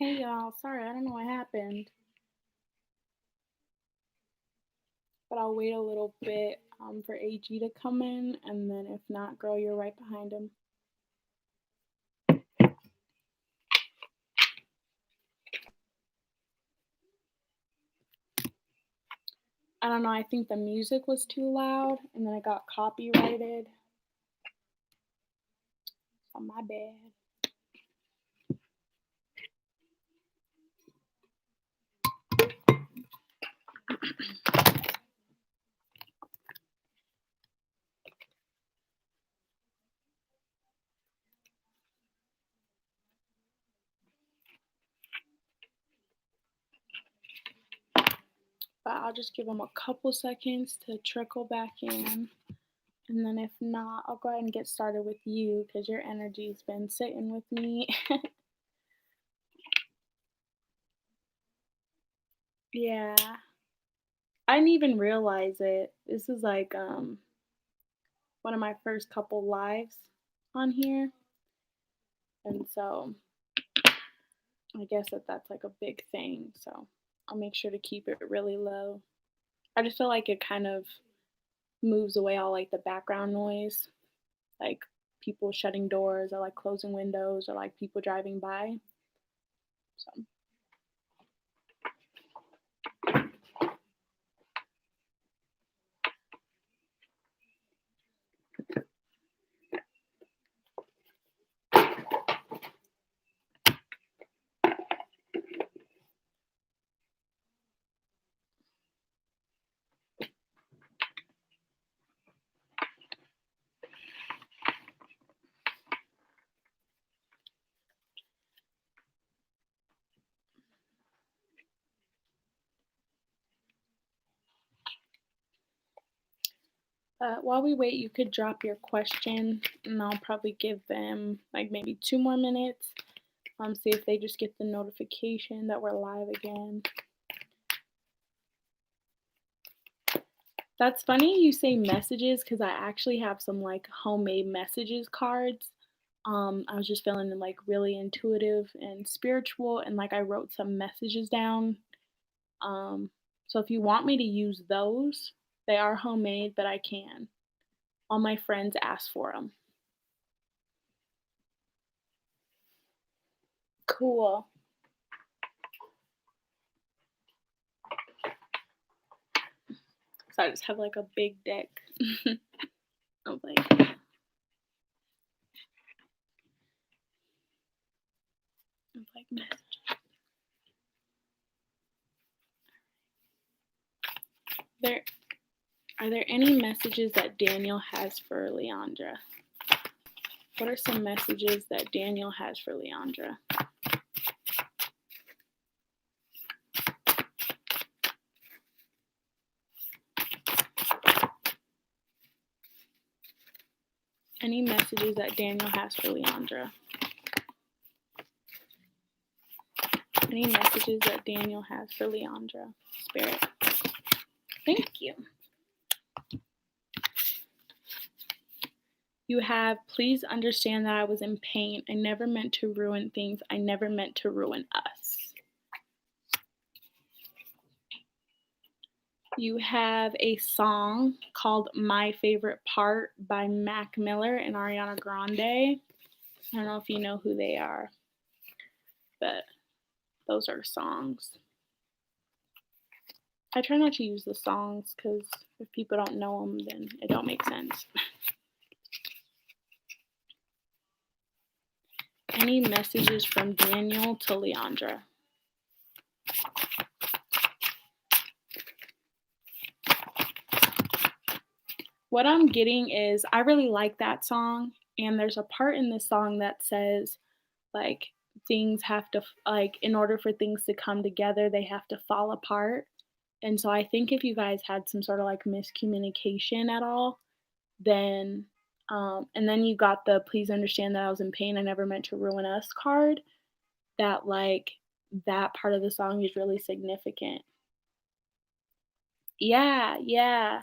Hey y'all, sorry, I don't know what happened, but I'll wait a little bit for AG to come in, and then if not, girl, you're right behind him. I don't know, I think the music was too loud, and then it got copyrighted. So my bad. But I'll just give him a couple seconds to trickle back in. And then if not, I'll go ahead and get started with you because your energy's been sitting with me. Yeah. I didn't even realize it. This is like one of my first couple lives on here. And so I guess that's like a big thing. So I'll make sure to keep it really low. I just feel like it kind of moves away all like the background noise, like people shutting doors or like closing windows or like people driving by. So while we wait, you could drop your question, and I'll probably give them like maybe 2 more minutes. See if they just get the notification that we're live again. That's funny you say messages because I actually have some like homemade messages cards. I was just feeling like really intuitive and spiritual, and like I wrote some messages down. Um, so if you want me to use those, they are homemade, but I can. All my friends ask for them. Cool. So I just have like a big deck of like messages. There are there any messages that Daniel has for Leandra? What are some messages that Daniel has for Leandra? Any messages that Daniel has for Leandra? Any messages that Daniel has for Leandra? Spirit. Thank you. You have, please understand that I was in pain. I never meant to ruin things. I never meant to ruin us. You have a song called My Favorite Part by Mac Miller and Ariana Grande. I don't know if you know who they are, but those are songs. I try not to use the songs because if people don't know them, then it don't make sense. Any messages from Daniel to Leandra? What I'm getting is I really like that song, and there's a part in this song that says, like, things have to, like, in order for things to come together, they have to fall apart. And so I think if you guys had some sort of like miscommunication at all, then, and then you got the please understand that I was in pain, I never meant to ruin us card, that like that part of the song is really significant. Yeah, yeah.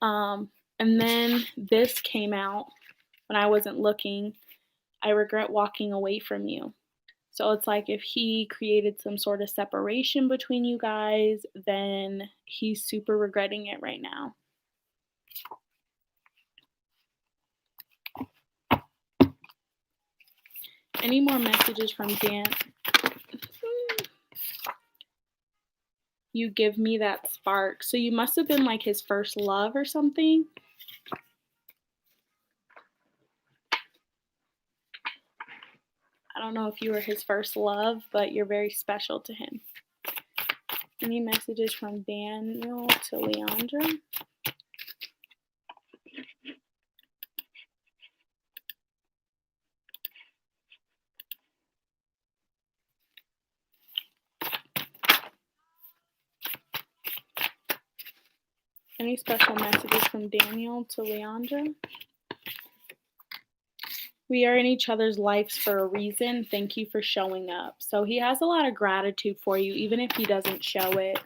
And then this came out when I wasn't looking. I regret walking away from you. So it's like if he created some sort of separation between you guys, then he's super regretting it right now. Any more messages from Dan? You give me that spark. So you must have been like his first love or something. I don't know if you were his first love, but you're very special to him. Any messages from Daniel to Leandra? Any special messages from Daniel to Leandra? We are in each other's lives for a reason. Thank you for showing up. So he has a lot of gratitude for you, even if he doesn't show it.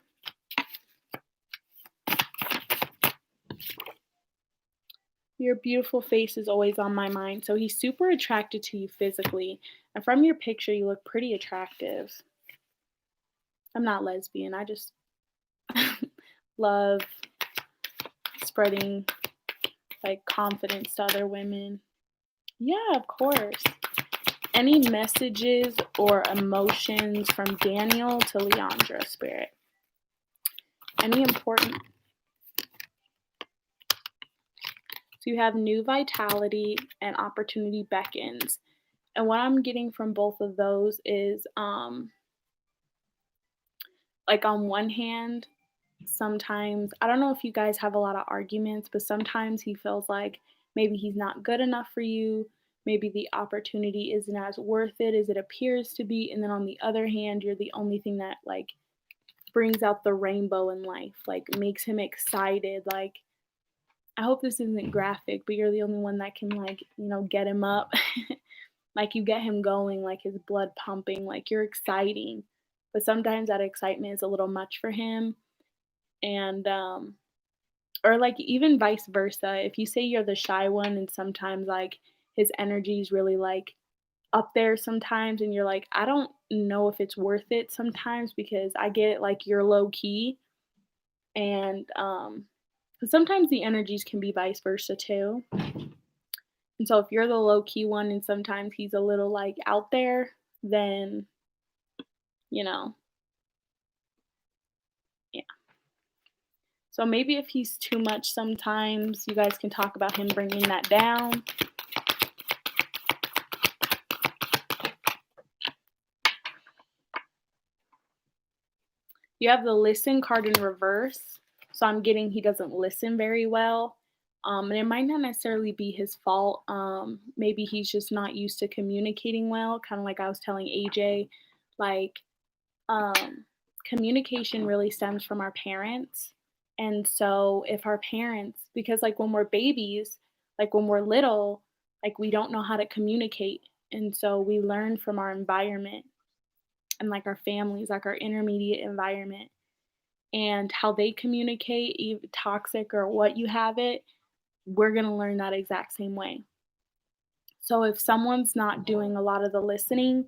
Your beautiful face is always on my mind. So he's super attracted to you physically. And from your picture, you look pretty attractive. I'm not lesbian. I just love spreading like confidence to other women. Yeah, of course. Any messages or emotions from Daniel to Leandra, Spirit? Any important? So you have new vitality and opportunity beckons. And what I'm getting from both of those is like on one hand, sometimes I don't know if you guys have a lot of arguments, but sometimes he feels like maybe he's not good enough for you. Maybe the opportunity isn't as worth it as it appears to be. And then on the other hand, you're the only thing that like brings out the rainbow in life, like makes him excited. Like, I hope this isn't graphic, but you're the only one that can like, get him up. Like you get him going, like his blood pumping, like you're exciting. But sometimes that excitement is a little much for him. And or like even vice versa. If you say you're the shy one and sometimes like his energy is really like up there sometimes and you're like, I don't know if it's worth it sometimes because I get it like you're low key and sometimes the energies can be vice versa too. And so if you're the low key one and sometimes he's a little like out there, then you know, yeah. So maybe if he's too much sometimes, you guys can talk about him bringing that down. You have the listen card in reverse. So I'm getting he doesn't listen very well. And it might not necessarily be his fault. Maybe he's just not used to communicating well, kind of like I was telling AJ. Like, um, communication really stems from our parents. And so if our parents, because like when we're babies, like when we're little, like we don't know how to communicate. And so we learn from our environment and like our families, like our intermediate environment and how they communicate, toxic or what you have it, we're going to learn that exact same way. So if someone's not doing a lot of the listening,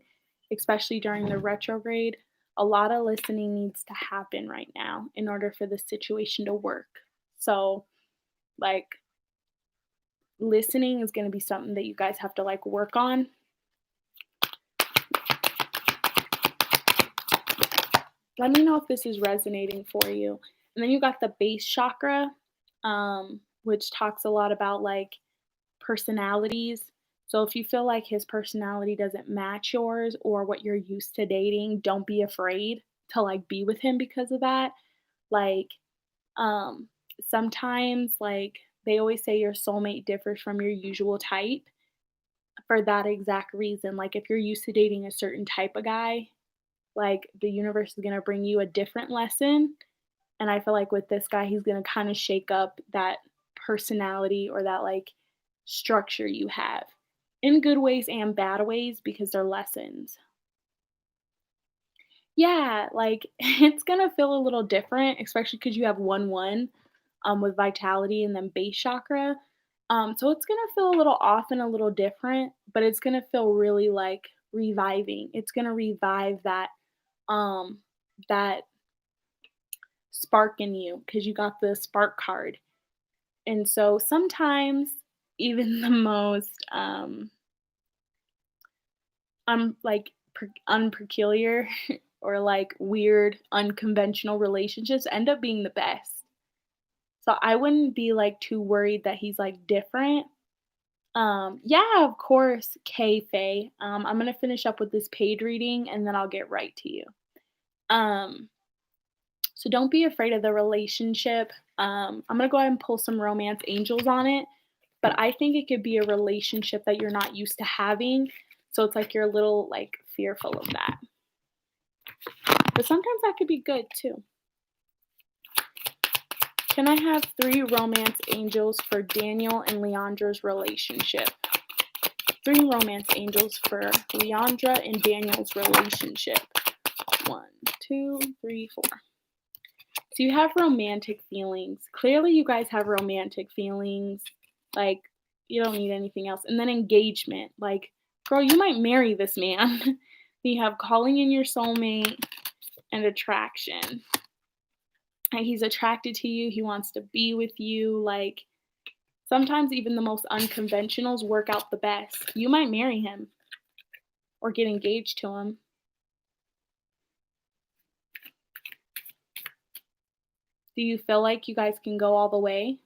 especially during the retrograde, a lot of listening needs to happen right now in order for the situation to work. So, like, listening is going to be something that you guys have to like work on. Let me know if this is resonating for you. And then you got the base chakra, which talks a lot about like personalities. So if you feel like his personality doesn't match yours or what you're used to dating, don't be afraid to like be with him because of that. Like um sometimes like they always say your soulmate differs from your usual type for that exact reason. Like if you're used to dating a certain type of guy, like the universe is going to bring you a different lesson. And I feel like with this guy, he's going to kind of shake up that personality or that like structure you have in good ways and bad ways because they're lessons. Yeah, like it's going to feel a little different, especially because you have 1 1 with vitality and then base chakra. So it's going to feel a little off and a little different, but it's going to feel really like reviving. It's gonna revive um that spark in you because you got the spark card. And so sometimes even the most like unpeculiar or like weird unconventional relationships end up being the best. So I wouldn't be like too worried that he's like different. Yeah, of course, K Faye. I'm gonna finish up with this paid reading and then I'll get right to you. Um, so don't be afraid of the relationship. I'm gonna go ahead and pull some romance angels on it, but I think it could be a relationship that you're not used to having. So it's like you're a little like fearful of that. But sometimes that could be good too. Can I have three romance angels for Daniel and Leandra's relationship? Three romance angels for Leandra and Daniel's relationship. One, two, three, four. So you have romantic feelings. Clearly, you guys have romantic feelings. Like, you don't need anything else. And then engagement. Like, girl, you might marry this man. You have calling in your soulmate and attraction. Like, he's attracted to you. He wants to be with you. Like, sometimes even the most unconventionals work out the best. You might marry him or get engaged to him. Do you feel like you guys can go all the way?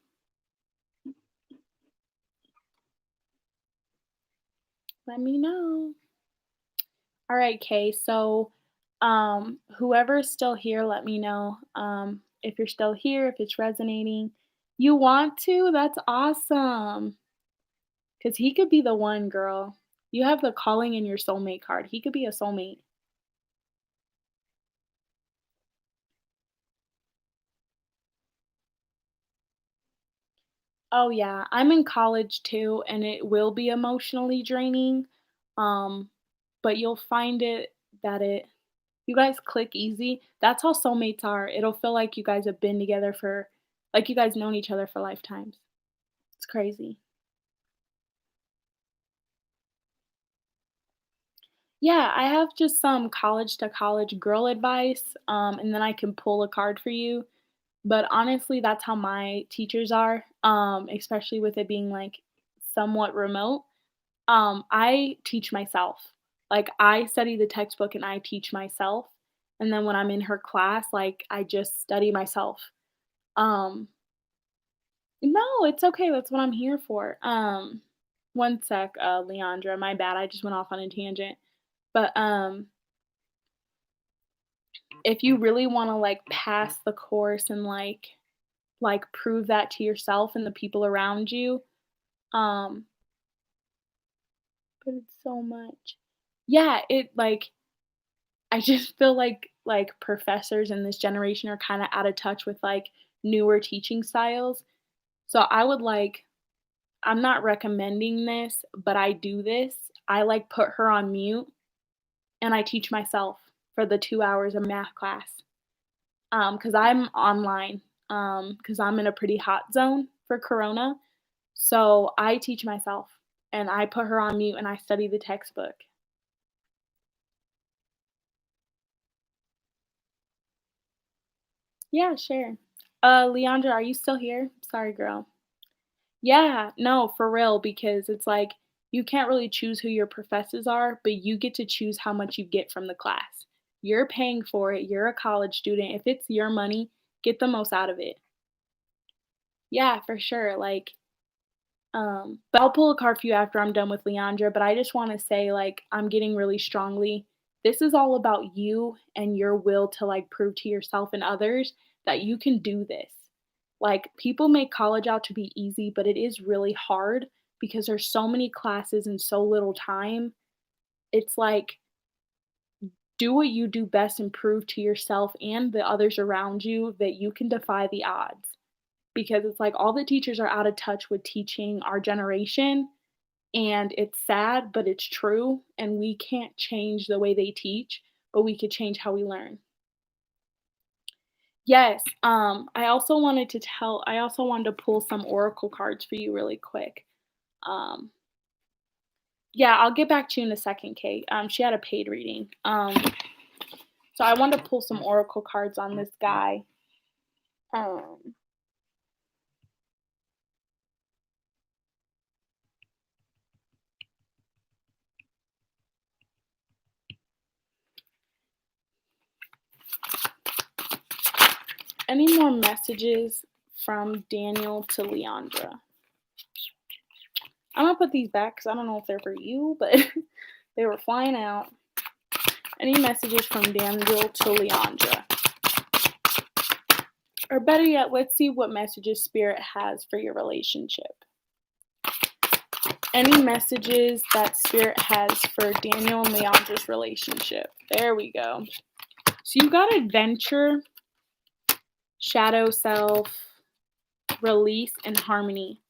Let me know. All right, Kay. So, whoever's still here, let me know. If you're still here, if it's resonating. You want to? That's awesome. Cause he could be the one, girl. You have the calling in your soulmate card. He could be a soulmate. Oh yeah, I'm in college too, and it will be emotionally draining. Um, but you'll find that it you guys click easy. That's how soulmates are. It'll feel like you guys have been together for like you guys known each other for lifetimes. It's crazy. Yeah, I have just some college to college girl advice, and then I can pull a card for you. But honestly, that's how my teachers are, especially with it being like somewhat remote. I teach myself. Like I study the textbook and I teach myself. And then when I'm in her class, like I just study myself. Um, no, it's okay. That's what I'm here for. One sec, Leandra. My bad. I just went off on a tangent. But if you really want to like pass the course and like prove that to yourself and the people around you, um, but it's so much. Yeah, it like I just feel like professors in this generation are kinda out of touch with, like, newer teaching styles. So I would like I'm not recommending this, but I do this. I, like, put her on mute, and I teach myself for the 2 hours of math class, because 'cause I'm online, because 'cause I'm in a pretty hot zone for Corona. So I teach myself, and I put her on mute, and I study the textbook. Yeah, sure. Leandra, are you still here? Sorry, girl. Yeah, no, for real, because it's like you can't really choose who your professors are, but you get to choose how much you get from the class. You're paying for it, you're a college student. If it's your money, get the most out of it. Yeah, for sure. Like, but I'll pull a card for you after I'm done with Leandra. But I just want to say, like, I'm getting really strongly. This is all about you and your will to like prove to yourself and others that you can do this. Like, people make college out to be easy, but it is really hard because there's so many classes and so little time. It's like, do what you do best and prove to yourself and the others around you that you can defy the odds. Because it's like all the teachers are out of touch with teaching our generation, and it's sad, but it's true, and we can't change the way they teach, but we could change how we learn. Yes, I also wanted to pull some oracle cards for you really quick. Um, Yeah, I'll get back to you in a second, Kate. She had a paid reading. So I wanted to pull some oracle cards on this guy. Um, any more messages from Daniel to Leandra? I'm gonna put these back because I don't know if they're for you, but they were flying out. Any messages from Daniel to Leandra? Or better yet, let's see what messages Spirit has for your relationship. Any messages that Spirit has for Daniel and Leandra's relationship? There we go. So you got adventure, shadow self, release, and harmony.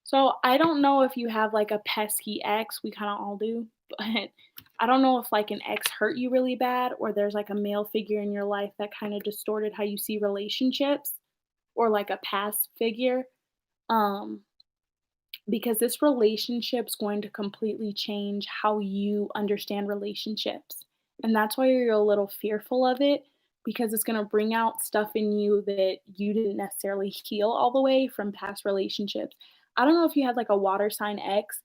So I don't know if you have like a pesky ex, we kind of all do, but I don't know if like an ex hurt you really bad or there's like a male figure in your life that kind of distorted how you see relationships or like a past figure. Um because this relationship's going to completely change how you understand relationships. And that's why you're a little fearful of it because it's going to bring out stuff in you that you didn't necessarily heal all the way from past relationships. I don't know if you had like a water sign ex.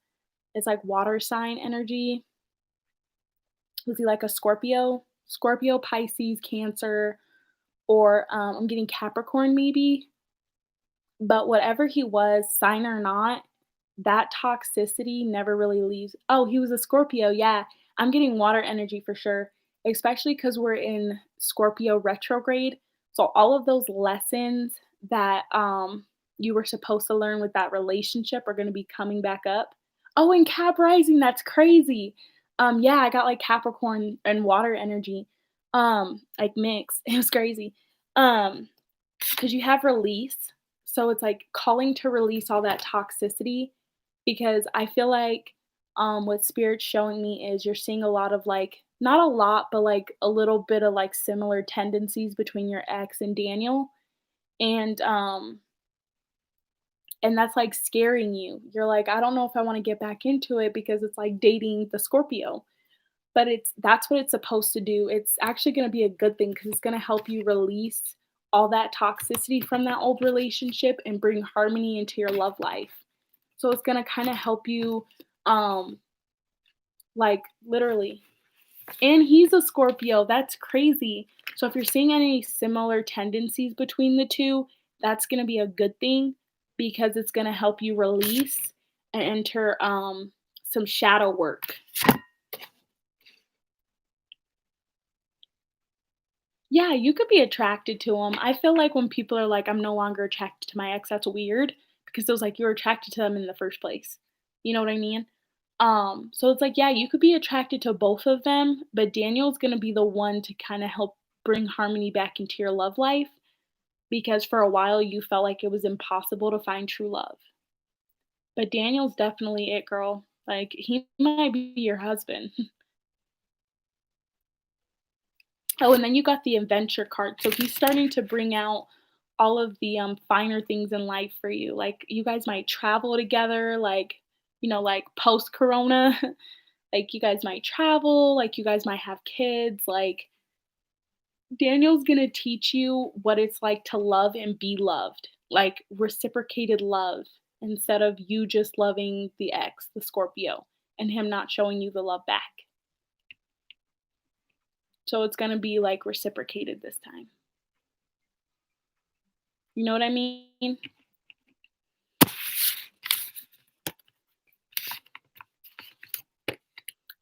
It's like water sign energy. Was he like a Scorpio? Scorpio, Pisces, Cancer, or I'm getting Capricorn maybe. But whatever he was, sign or not, that toxicity never really leaves. Oh, he was a Scorpio, yeah. I'm getting water energy for sure, especially because 'cause we're in Scorpio retrograde. So all of those lessons that, you were supposed to learn with that relationship are gonna be coming back up. Oh, and Cap rising, that's crazy. Yeah, I got, like, Capricorn and water energy, like, mixed. It was crazy. Um because you have release. So it's like calling to release all that toxicity because I feel like what spirit's showing me is you're seeing a lot of like not a lot, but like a little bit of like similar tendencies between your ex and Daniel. And and that's like scaring you. You're like, I don't know if I want to get back into it because it's like dating the Scorpio. But it's that's what it's supposed to do. It's actually gonna be a good thing because it's gonna help you release all that toxicity from that old relationship and bring harmony into your love life. So it's gonna kinda help you, um, like, literally. And he's a Scorpio, that's crazy. So if you're seeing any similar tendencies between the 2, that's gonna be a good thing because it's gonna help you release and enter, some shadow work. Yeah, you could be attracted to him. I feel like when people are like, "I'm no longer attracted to my ex," that's weird because it was like you were attracted to them in the first place. You know what I mean? So it's like, yeah, you could be attracted to both of them, but Daniel's gonna be the one to kinda help bring harmony back into your love life because for a while you felt like it was impossible to find true love. But Daniel's definitely it, girl. Like, he might be your husband. Oh, and then you got the adventure card. So he's starting to bring out all of the finer things in life for you. Like you guys might travel together, like, like post corona. Like you guys might travel, like you guys might have kids. Like Daniel's gonna teach you what it's like to love and be loved, like reciprocated love instead of you just loving the ex, the Scorpio, and him not showing you the love back. So it's gonna be like reciprocated this time. You know what I mean?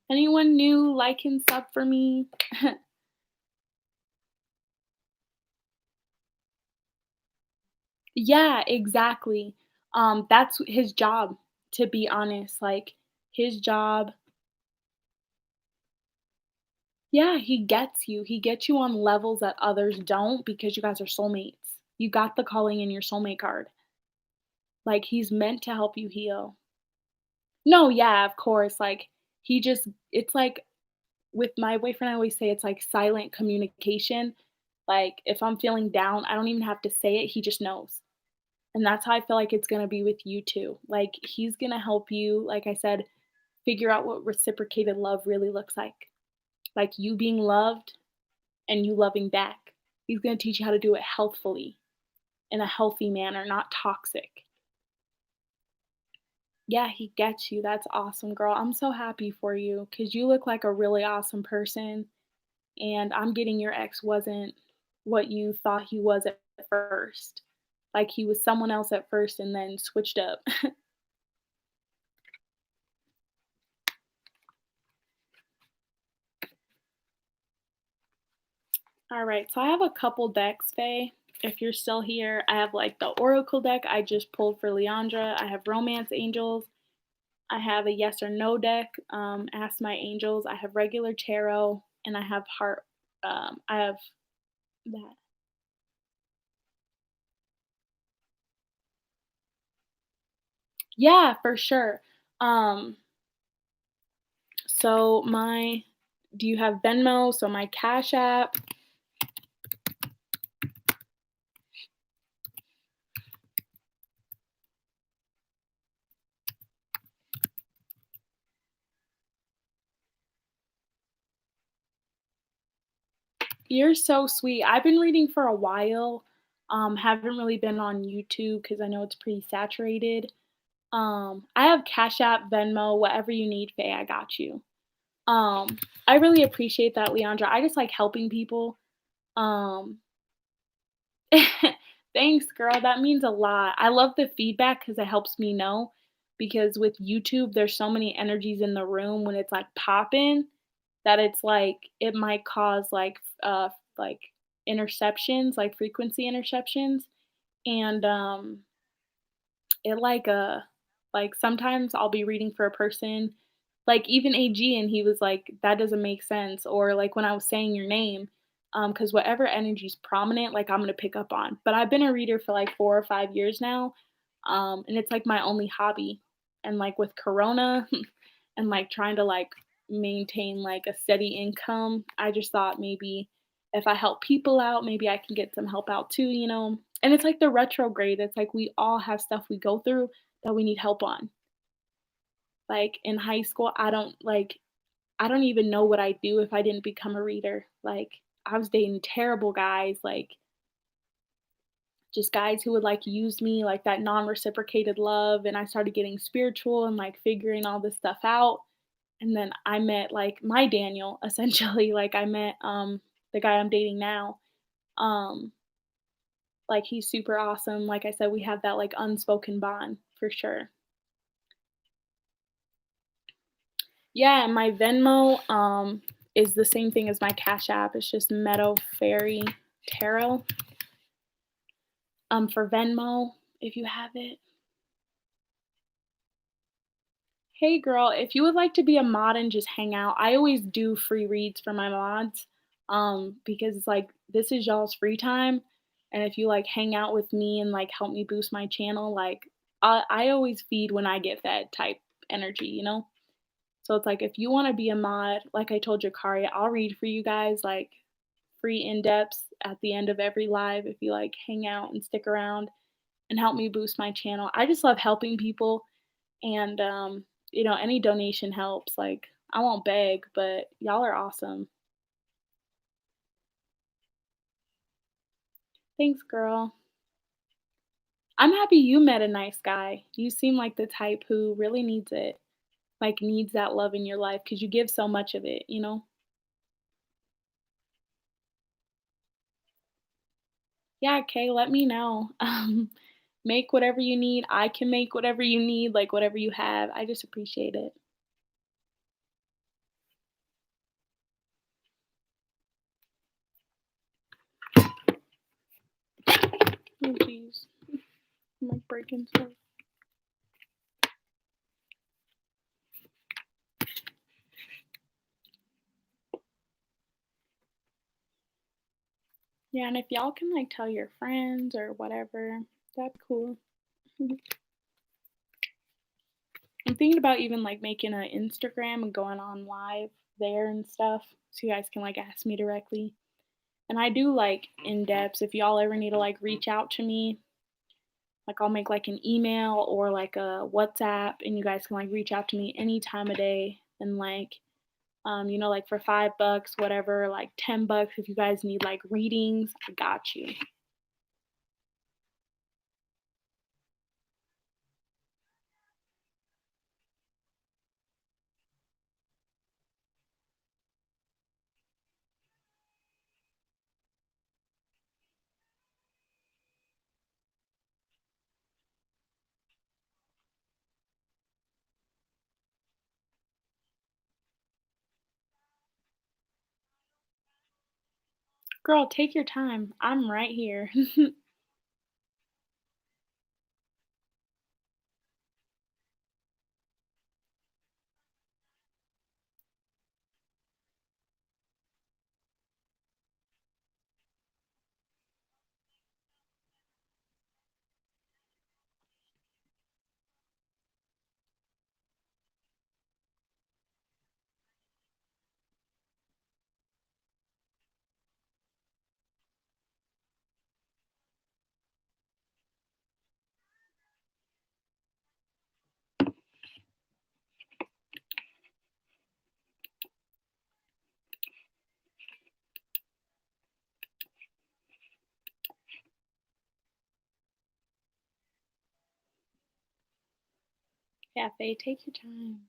Anyone new, like and sub for me? Yeah, exactly. That's his job, to be honest. Like his job, yeah, he gets you. He gets you on levels that others don't because you guys are soulmates. You got the calling in your soulmate card. Like he's meant to help you heal. No, yeah, of course. Like he just it's like with my boyfriend, I always say it's like silent communication. Like if I'm feeling down, I don't even have to say it. He just knows. And that's how I feel like it's gonna be with you too. Like, he's gonna help you, like I said, figure out what reciprocated love really looks like you being loved and you loving back. He's gonna teach you how to do it healthfully, in a healthy manner, not toxic. Yeah, he gets you. That's awesome, girl. I'm so happy for you because you look like a really awesome person. And I'm getting your ex wasn't what you thought he was at first. Like he was someone else at first and then switched up. All right, so I have a couple decks, Faye. If you're still here, I have like the Oracle deck I just pulled for Leandra. I have Romance Angels. I have a Yes or No deck, Ask My Angels. I have regular tarot, and I have Heart. I have that. Yeah, for sure. Um, so my, do you have Venmo? So my Cash App. You're so sweet. I've been reading for a while. Haven't really been on YouTube because I know it's pretty saturated. I have Cash App, Venmo, whatever you need, Faye, I got you. Um, I really appreciate that, Leandra. I just like helping people. Um, Thanks, girl. That means a lot. I love the feedback because it helps me know. Because with YouTube, there's so many energies in the room when it's like popping that it's like it might cause like interceptions, like frequency interceptions, and it like sometimes I'll be reading for a person, like even AG, and he was like, "That doesn't make sense," or like when I was saying your name, because whatever energy's prominent, like I'm gonna pick up on. But I've been a reader for like 4 or 5 years now, and it's like my only hobby. And like with Corona, and like trying to like maintain like a steady income, I just thought maybe if I help people out, maybe I can get some help out too, you know? And it's like the retrograde. It's like we all have stuff we go through that we need help on. Like in high school, I don't even know what I'd do if I didn't become a reader. Like I was dating terrible guys, like just guys who would like use me, like that non-reciprocated love, and I started getting spiritual and like figuring all this stuff out. And then I met like my Daniel essentially. Like I met the guy I'm dating now. Um like he's super awesome. Like I said, we have that like unspoken bond for sure. Yeah, and my Venmo is the same thing as my Cash App. It's just Meadow Fairy Tarot. For Venmo, if you have it. Hey girl, if you would like to be a mod and just hang out, I always do free reads for my mods. Because it's like this is y'all's free time. And if you like hang out with me and like help me boost my channel, like I always feed when I get fed type energy, you know? So it's like if you want to be a mod, like I told Jakari, I'll read for you guys like free in depths at the end of every live if you like hang out and stick around and help me boost my channel. I just love helping people, and you know, any donation helps. Like I won't beg, but y'all are awesome. Thanks, girl. I'm happy you met a nice guy. You seem like the type who really needs it. Like needs that love in your life because you give so much of it, you know? Yeah, okay, let me know. Make whatever you need. I can make whatever you need, like whatever you have. I just appreciate it. Oh, jeez. I'm like breaking stuff. Yeah, and if y'all can like tell your friends or whatever, that'd be cool. I'm thinking about even like making an Instagram and going on live there and stuff so you guys can like ask me directly. And I do like in depths if y'all ever need to like reach out to me. Like, I'll make, like, an email or, like, a WhatsApp, and you guys can, like, reach out to me any time of day, and, like, like, for $5, whatever, like, $10 if you guys need, like, readings, I got you. Girl, take your time. I'm right here. Yeah, Faye, take your time.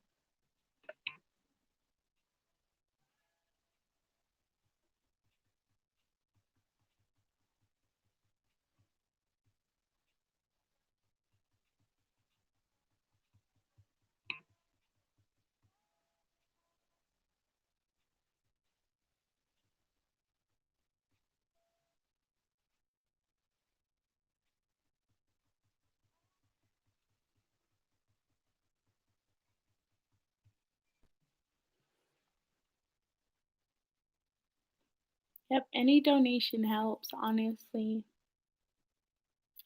Yep, any donation helps, honestly.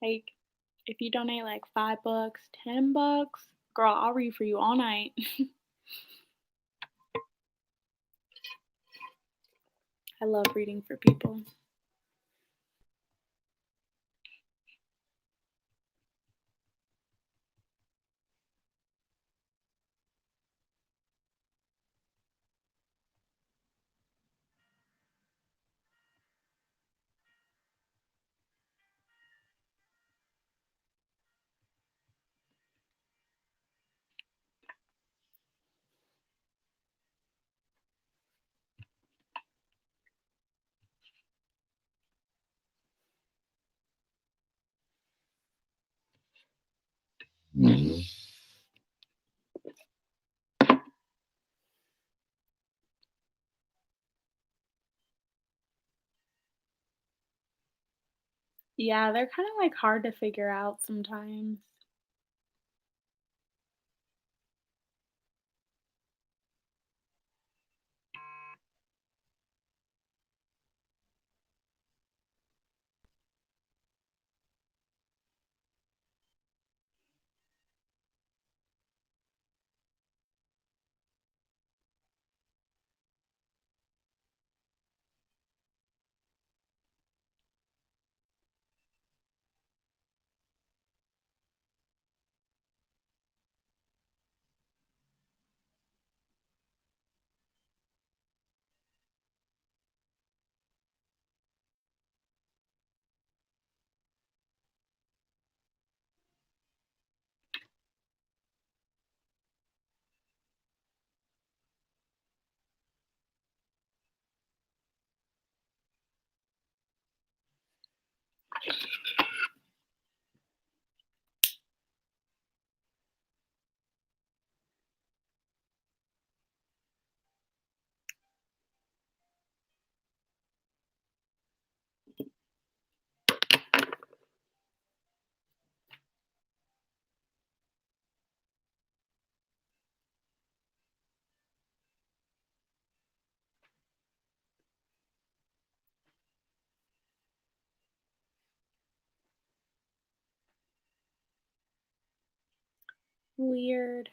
Like, if you donate, like, $5, $10, girl, I'll read for you all night. I love reading for people. Yeah, they're kinda, like, hard to figure out sometimes. Weird.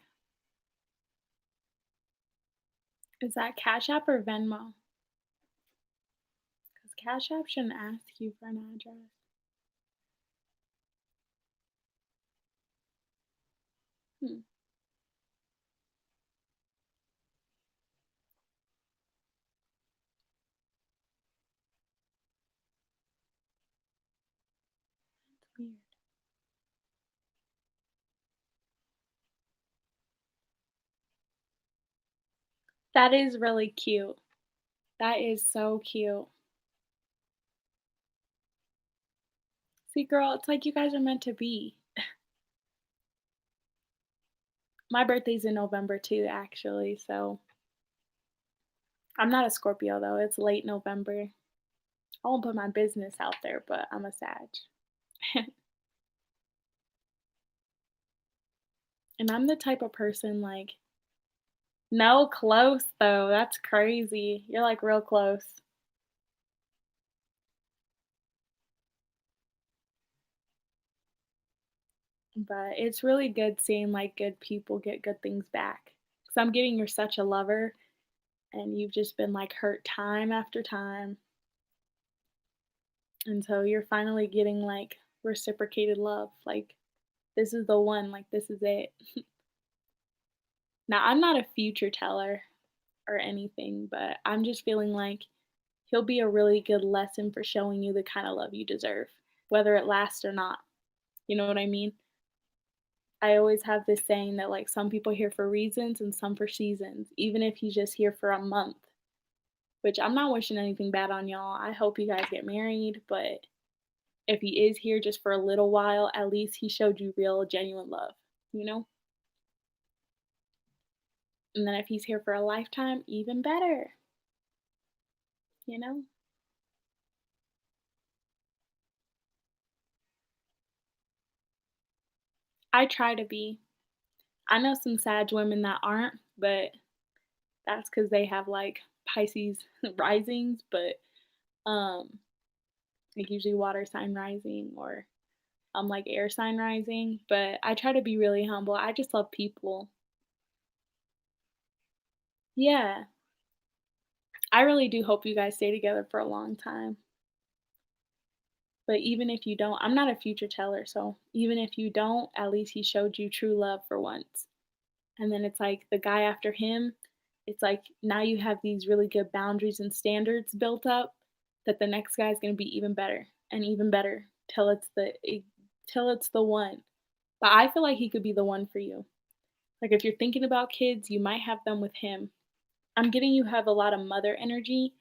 Is that Cash App or Venmo? 'Cause Cash App shouldn't ask you for an address. Weird. That is really cute. That is so cute. See, girl, it's like you guys are meant to be. My birthday's in November too, actually, so I'm not a Scorpio though. It's late November. I won't put my business out there, but I'm a Sag. And I'm the type of person like, no, close though. That's crazy. You're like real close. But it's really good seeing like good people get good things back. Cause I'm getting you're such a lover and you've just been like hurt time after time. And so you're finally getting like reciprocated love. Like this is the one, like this is it. Now I'm not a future teller or anything, but I'm just feeling like he'll be a really good lesson for showing you the kind of love you deserve, whether it lasts or not. You know what I mean? I always have this saying that like some people here for reasons and some for seasons, even if he's just here for a month, which I'm not wishing anything bad on y'all. I hope you guys get married, but if he is here just for a little while, at least he showed you real, genuine love, you know? And then if he's here for a lifetime, even better, you know? I try to be. I know some Sag women that aren't, but that's because they have like Pisces risings, but like usually water sign rising or like air sign rising. But I try to be really humble. I just love people. Yeah. I really do hope you guys stay together for a long time. But even if you don't, I'm not a future teller, so even if you don't, at least he showed you true love for once. And then it's like the guy after him, it's like now you have these really good boundaries and standards built up that the next guy is going to be even better till till it's the one. But I feel like he could be the one for you. Like if you're thinking about kids, you might have them with him. I'm getting you have a lot of mother energy.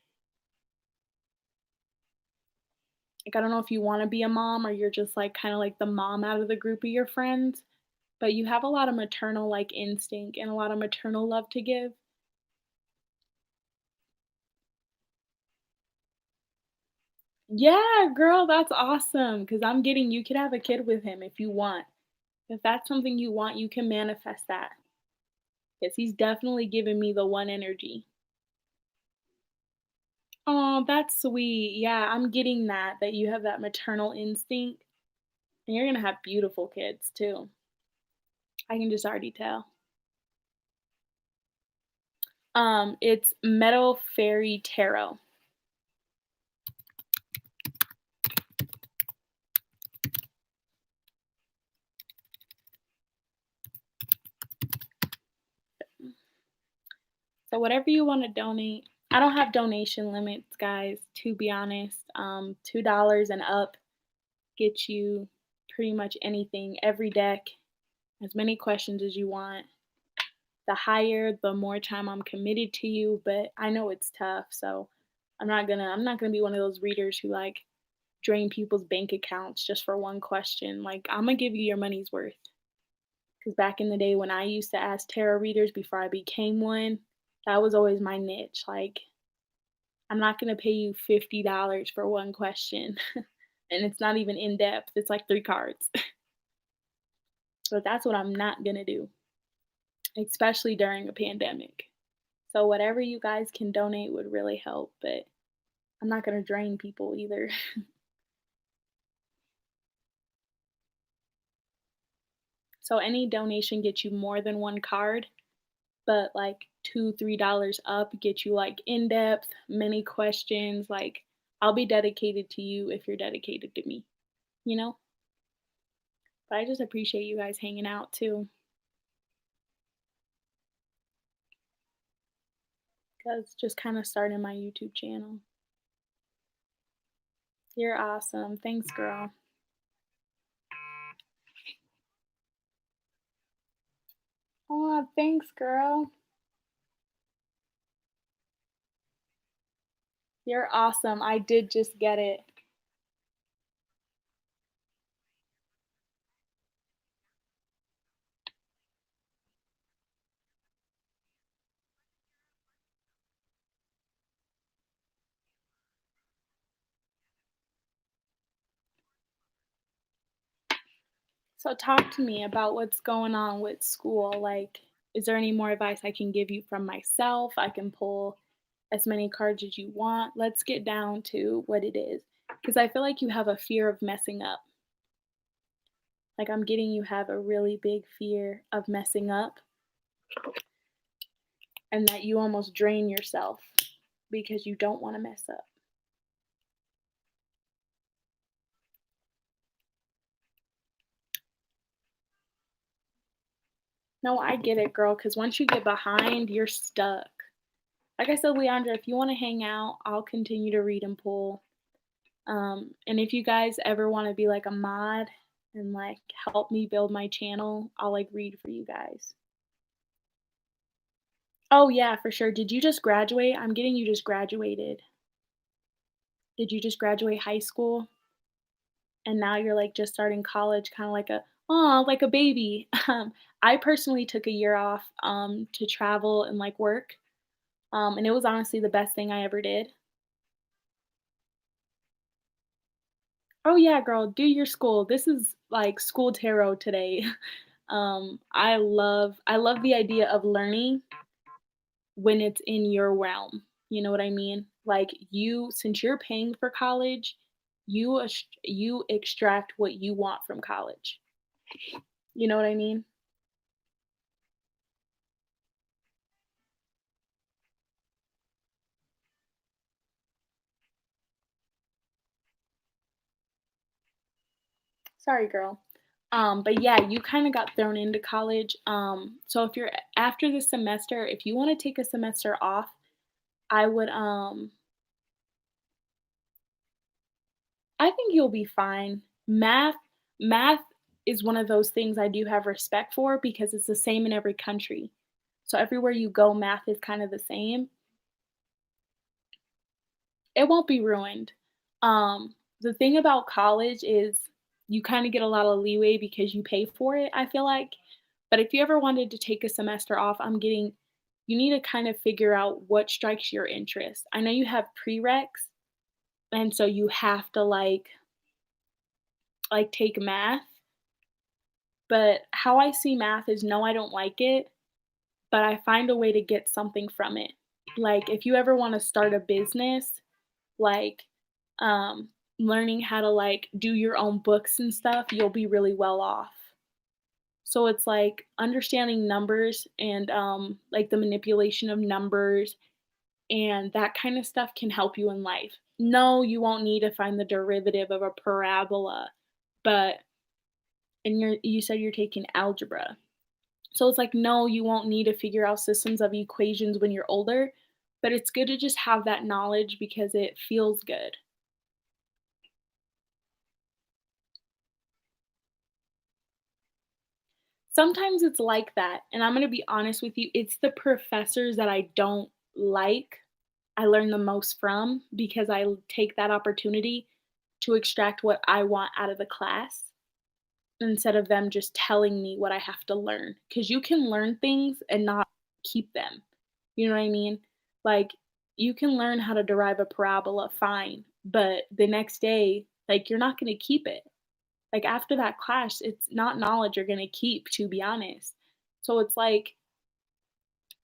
Like I don't know if you want to be a mom or you're just like kind of like the mom out of the group of your friends, but you have a lot of maternal like instinct and a lot of maternal love to give. Yeah, girl, that's awesome. Because 'cause I'm getting you could have a kid with him if you want. If that's something you want, you can manifest that. Cause he's definitely giving me the one energy. Oh, that's sweet. Yeah, I'm getting that you have that maternal instinct, and you're gonna have beautiful kids too. I can just already tell. It's Meadow Fairy Tarot. So whatever you wanna donate, I don't have donation limits, guys, to be honest. $2 and up gets you pretty much anything, every deck, as many questions as you want. The higher, the more time I'm committed to you, but I know it's tough, so I'm not gonna be one of those readers who like drain people's bank accounts just for one question. Like I'm gonna give you your money's worth. Because back in the day when I used to ask tarot readers before I became one, that was always my niche. Like I'm not gonna pay you $50 for one question. And it's not even in depth. It's like three cards. But that's what I'm not gonna do, especially during a pandemic. So whatever you guys can donate would really help, but I'm not gonna drain people either. So any donation gets you more than one card, but like two, $3 up get you like in depth, many questions. Like I'll be dedicated to you if you're dedicated to me, you know? But I just appreciate you guys hanging out too, because just kind of starting my YouTube channel. You're awesome. Thanks, girl. Oh, thanks, girl. You're awesome. I did just get it. So talk to me about what's going on with school. Like, is there any more advice I can give you from myself? I can pull as many cards as you want. Let's get down to what it is. Because I feel like you have a fear of messing up. Like, I'm getting you have a really big fear of messing up and that you almost drain yourself because you don't want to mess up. No, I get it, girl. Because once you get behind, you're stuck. Like I said, Leandra, if you want to hang out, I'll continue to read and pull. And if you guys ever want to be like a mod and like help me build my channel, I'll like read for you guys. Oh yeah, for sure. Did you just graduate? I'm getting you just graduated. Did you just graduate high school and now you're like just starting college, kind of like a oh, like a baby. I personally took a year off to travel and like work. And it was honestly the best thing I ever did. Oh yeah, girl, do your school. This is like school tarot today. I love the idea of learning when it's in your realm. You know what I mean? Like you, since you're paying for college, you extract what you want from college. You know what I mean? Sorry, girl. But yeah, you kind of got thrown into college. So if you're after this semester, if you want to take a semester off, I would I think you'll be fine. Math is one of those things I do have respect for because it's the same in every country. So everywhere you go, math is kind of the same. It won't be ruined. The thing about college is you kind of get a lot of leeway because you pay for it, I feel like. But if you ever wanted to take a semester off, you need to kind of figure out what strikes your interest. I know you have prereqs, and so you have to like take math. But how I see math is no, I don't like it, but I find a way to get something from it. Like if you ever want to start a business, like um learning how to like do your own books and stuff, you'll be really well off. So it's like understanding numbers and like the manipulation of numbers and that kind of stuff can help you in life. No, you won't need to find the derivative of a parabola, but and you said you're taking algebra. So it's like, no, you won't need to figure out systems of equations when you're older, but it's good to just have that knowledge because it feels good. Sometimes it's like that, and I'm gonna be honest with you, it's the professors that I don't like, I learn the most from because take that opportunity to extract what I want out of the class instead of them just telling me what I have to learn. Because you can learn things and not keep them. You know what I mean? Like, you can learn how to derive a parabola fine, but the next day, like, you're not gonna keep it. Like, after that class, it's not knowledge you're gonna keep, to be honest. So it's like,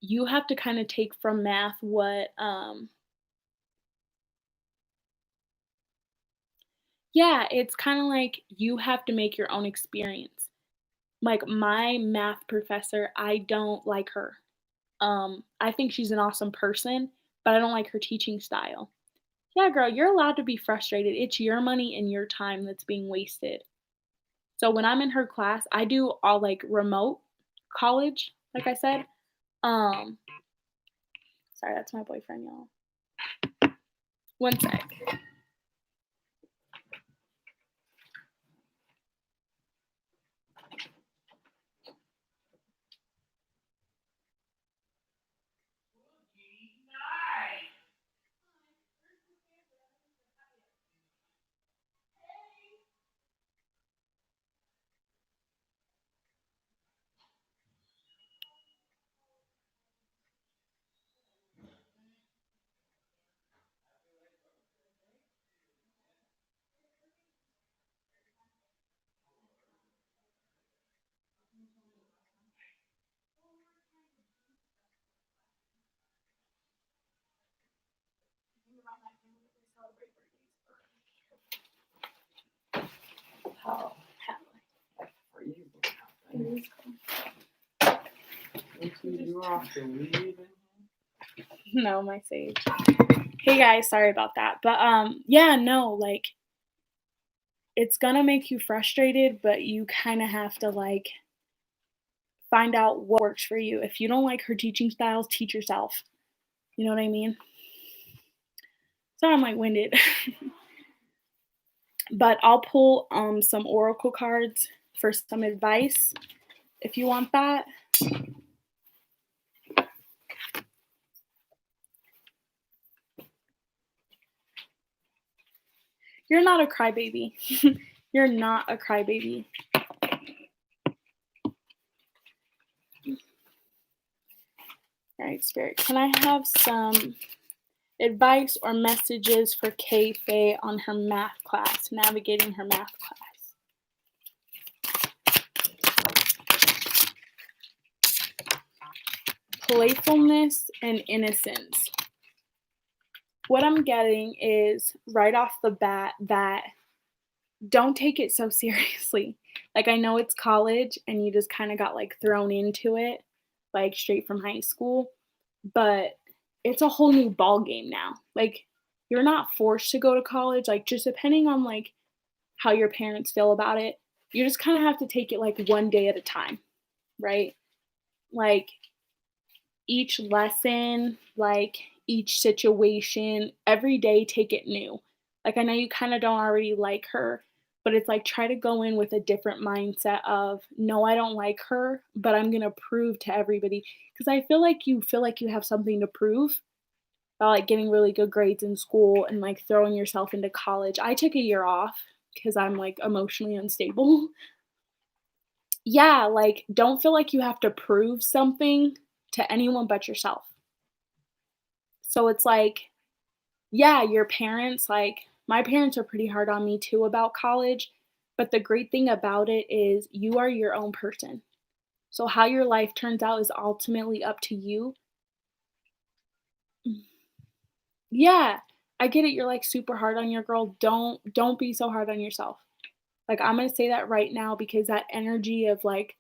you have to kinda take from math what, yeah, it's kinda like you have to make your own experience. Like, my math professor, I don't like her. I think she's an awesome person, but I don't like her teaching style. Yeah, girl, you're allowed to be frustrated. It's your money and your time that's being wasted. So when I'm in her class, I do all like remote college, like I said. Um, sorry, that's my boyfriend, y'all. One sec. It is. No, my sage. Hey guys, sorry about that. But yeah, no, like it's gonna make you frustrated, but you kind of have to like find out what works for you. If you don't like her teaching styles, teach yourself. You know what I mean? Sorry, I'm like winded. But I'll pull some oracle cards for some advice if you want that. You're not a crybaby. You're not a crybaby. All right, Spirit, can I have some advice or messages for Kay Faye on her math class, navigating her math class? Playfulness and innocence. What I'm getting is right off the bat that don't take it so seriously. Like, I know it's college and you just kind of got like thrown into it, like straight from high school, but it's a whole new ball game now. Like, you're not forced to go to college, like, just depending on like how your parents feel about it, you just kind of have to take it like one day at a time, right? Like, each lesson, like each situation, every day take it new. Like I know you kind of don't already like her, but it's like try to go in with a different mindset of no, I don't like her, but I'm going to prove to everybody because I feel like you have something to prove by like getting really good grades in school and like throwing yourself into college. I took a year off because I'm like emotionally unstable. Yeah, like don't feel like you have to prove something to anyone but yourself. So it's like, yeah, your parents, like my parents are pretty hard on me too about college, but the great thing about it is you are your own person. So how your life turns out is ultimately up to you. Yeah, I get it. You're like super hard on your girl. Don't be so hard on yourself. Like I'm going to say that right now because that energy of like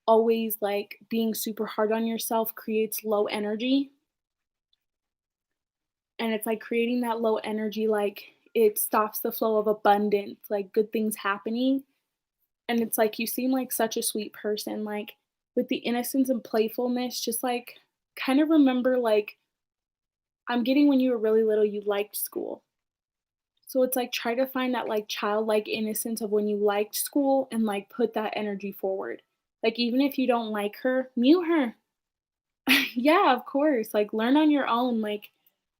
always like being super hard on yourself creates low energy, and it's like creating that low energy like it stops the flow of abundance, like good things happening. And it's like you seem like such a sweet person, like with the innocence and playfulness, just like kind of remember like I'm getting when you were really little you liked school. So it's like try to find that like childlike innocence of when you liked school and like put that energy forward. Like even if you don't like her, mute her. Yeah, of course. Like learn on your own, like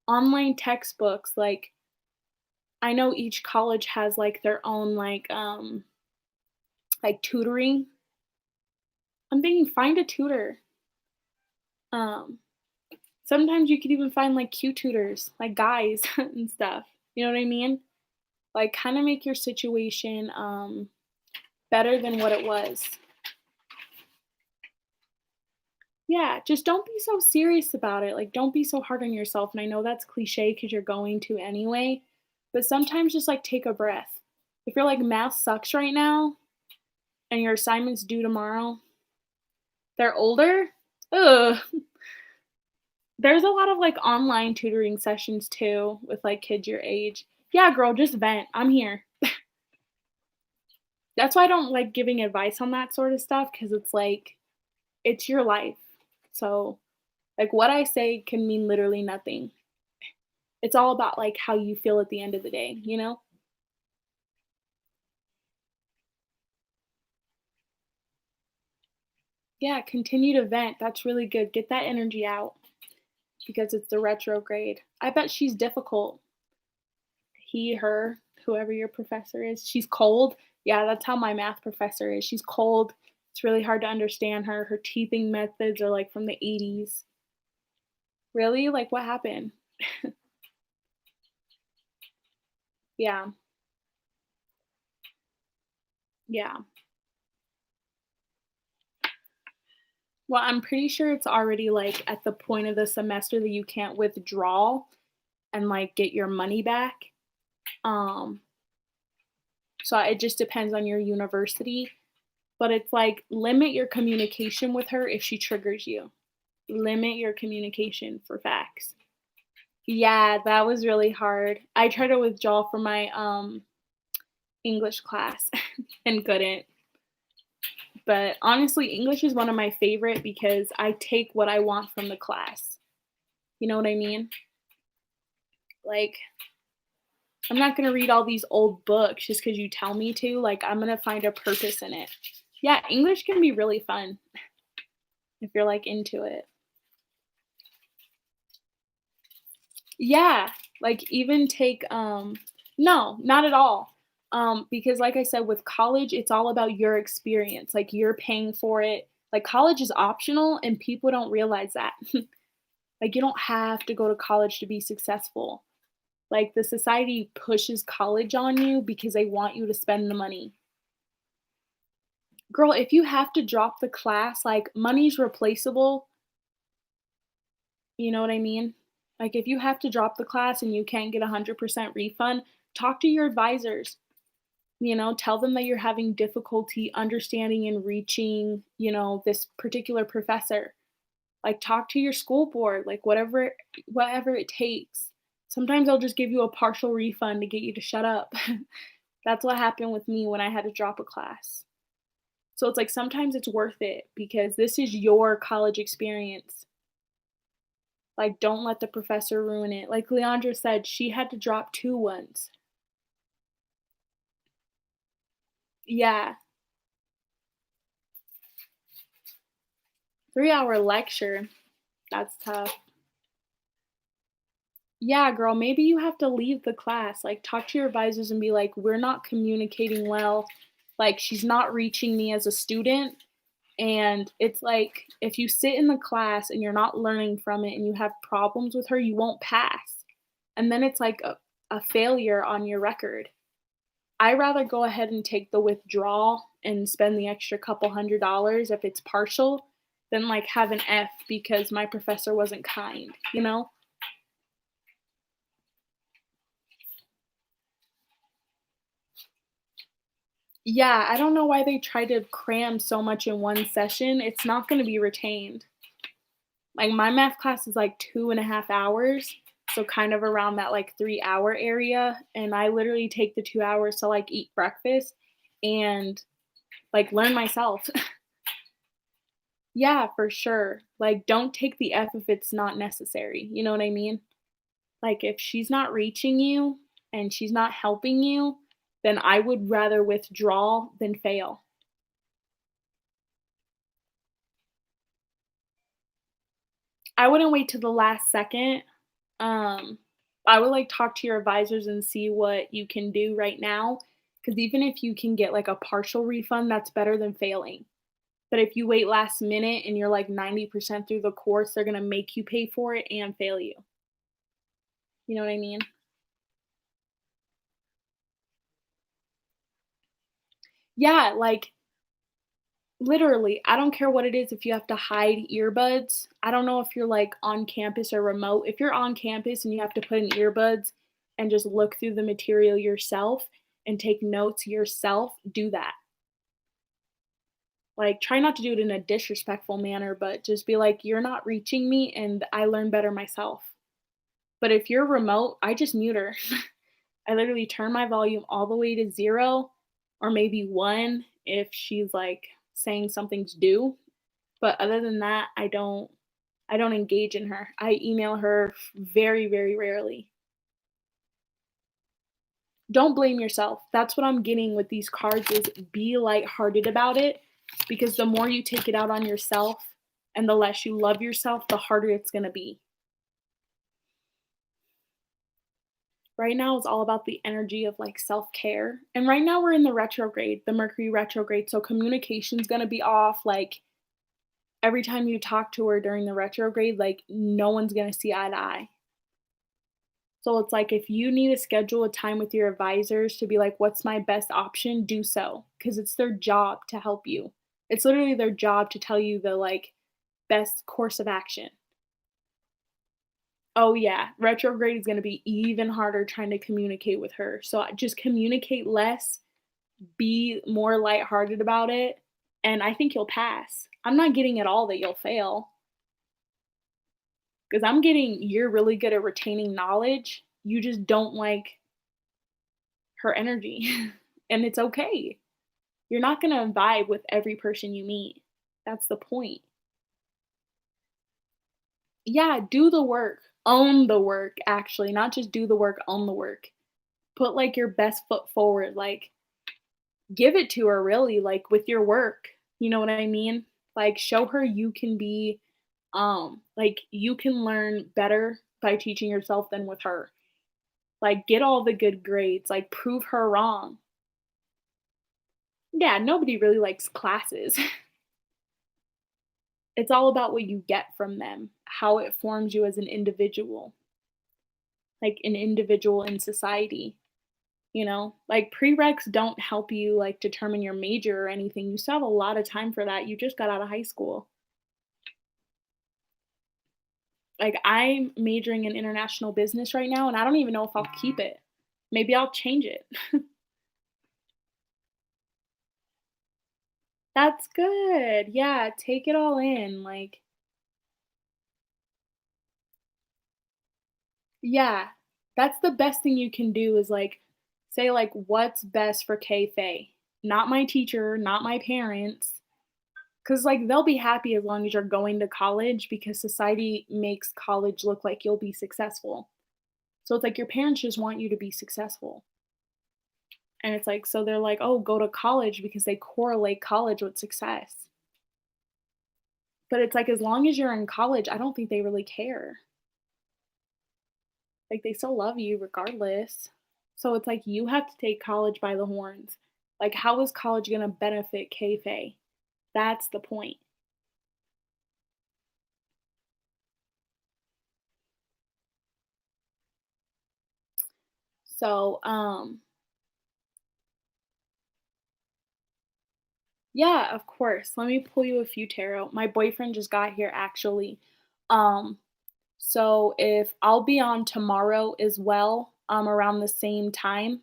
online textbooks, like I know each college has like their own like tutoring. I'm thinking find a tutor. Um Sometimes you could even find like cute tutors, like guys and stuff. You know what I mean? Like kind of make your situation better than what it was. Yeah, just don't be so serious about it. Like don't be so hard on yourself. And I know that's cliche cuz you're going to anyway, but sometimes just like take a breath. If you're like math sucks right now and your assignment's due tomorrow, they're older. Ugh. There's a lot of like online tutoring sessions too with like kids your age. Yeah, girl, just vent. I'm here. That's why I don't like giving advice on that sort of stuff because it's like it's your life. So, like what I say can mean literally nothing. It's all about like how you feel at the end of the day, you know? Yeah, continue to vent. That's really good. Get that energy out because it's the retrograde. I bet she's difficult. He, her, whoever your professor is. She's cold. Yeah, that's how my math professor is. She's cold. It's really hard to understand her. Her teething methods are like from the 80s. Really? Like what happened? Yeah. Yeah. Well, I'm pretty sure it's already like at the point of the semester that you can't withdraw and like get your money back. Um, so it just depends on your university. But it's like limit your communication with her if she triggers you. Limit your communication for facts. Yeah, that was really hard. I tried to withdraw from my English class and couldn't. But honestly, English is one of my favorite because I take what I want from the class. You know what I mean? Like, I'm not gonna read all these old books just because you tell me to. Like, I'm gonna find a purpose in it. Yeah, English can be really fun if you're like into it. Yeah, like even take no, not at all. Because like I said with college, it's all about your experience. Like you're paying for it. Like college is optional and people don't realize that. Like you don't have to go to college to be successful. Like the society pushes college on you because they want you to spend the money. Girl, if you have to drop the class, like money's replaceable, you know what I mean? Like if you have to drop the class and you can't get 100% refund, talk to your advisors. You know, tell them that you're having difficulty understanding and reaching, this particular professor. Like talk to your school board, like whatever it takes. Sometimes they'll just give you a partial refund to get you to shut up. That's what happened with me when I had to drop a class. So it's like sometimes it's worth it because this is your college experience. Like don't let the professor ruin it. Like Leandra said, she had to drop 2 once. Yeah, 3-hour lecture. That's tough. Yeah, girl, maybe you have to leave the class. Like, talk to your advisors and be like, we're not communicating well. Like, she's not reaching me as a student. And it's like, if you sit in the class and you're not learning from it and you have problems with her, you won't pass. And then it's like a failure on your record. I rather go ahead and take the withdrawal and spend the extra couple $100 if it's partial than like have an F because my professor wasn't kind, you know? Yeah, I don't know why they try to cram so much in one session. It's not gonna be retained. Like, my math class is, like, 2.5 hours, so kind of around that, like, 3-hour area, and I literally take the 2 hours to, like, eat breakfast and, like, learn myself. Yeah, for sure. Like, don't take the F if it's not necessary, you know what I mean? Like, if she's not reaching you and she's not helping you, then I would rather withdraw than fail. I wouldn't wait till the last second. Um, I would like talk to your advisors and see what you can do right now. Because even if you can get like a partial refund, that's better than failing. But if you wait last minute and you're like 90% through the course, they're gonna make you pay for it and fail you. You know what I mean? Yeah, like literally, I don't care what it is if you have to hide earbuds. I don't know if you're like on campus or remote. If you're on campus and you have to put in earbuds and just look through the material yourself and take notes yourself, do that. Like, try not to do it in a disrespectful manner, but just be like, "You're not reaching me, and I learn better myself." But if you're remote, I just mute her. I literally turn my volume all the way to 0 or maybe 1 if she's, like, saying something's due, but other than that, I don't engage in her. I email her very, very rarely. Don't blame yourself. That's what I'm getting with these cards is be lighthearted about it because the more you take it out on yourself and the less you love yourself, the harder it's going to be. Right now it's all about the energy of like self-care. And right now we're in the retrograde, the Mercury retrograde, so communication's going to be off like every time you talk to her during the retrograde, like no one's going to see eye to eye. So it's like if you need to schedule a time with your advisors to be like, what's my best option? Do so because it's their job to help you. It's literally their job to tell you the like best course of action. Oh yeah, retrograde is going to be even harder trying to communicate with her. So just communicate less, be more lighthearted about it, and I think you'll pass. I'm not getting at all that you'll fail because I'm getting you're really good at retaining knowledge. You just don't like her energy, and it's okay. You're not gonna vibe with every person you meet. That's the point. Yeah, do the work. Own the work, actually, not just do the work, own the work. Put, like, your best foot forward, like, give it to her really, like, with your work, you know what I mean? Like, show her you can be, like, you can learn better by teaching yourself than with her. Like, get all the good grades, like, prove her wrong. Yeah, nobody really likes classes. It's all about what you get from them, how it forms you as an individual, like, an individual in society. You know? Like, prereqs don't help you, like, determine your major or anything, you still have a lot of time for that, you just got out of high school. Like, I'm majoring in international business right now, and I don't even know if I'll keep it. Maybe I'll change it. That's good, yeah, take it all in, like yeah, that's the best thing you can do is, like, say, like, "What's best for K Faye?" Not my teacher, not my parents. 'Cause, like, they'll be happy as long as you're going to college because society makes college look like you'll be successful. So it's like your parents just want you to be successful. And it's like so they're like, "Oh, go to college," because they correlate college with success. But it's like as long as you're in college, I don't think they really care. Like, they still love you regardless. So it's like you have to take college by the horns. Like, how is college gonna benefit K-Faye? That's the point. So, yeah, of course. Let me pull you a few tarot. My boyfriend just got here actually. Um, so if I'll be on tomorrow as well, around the same time,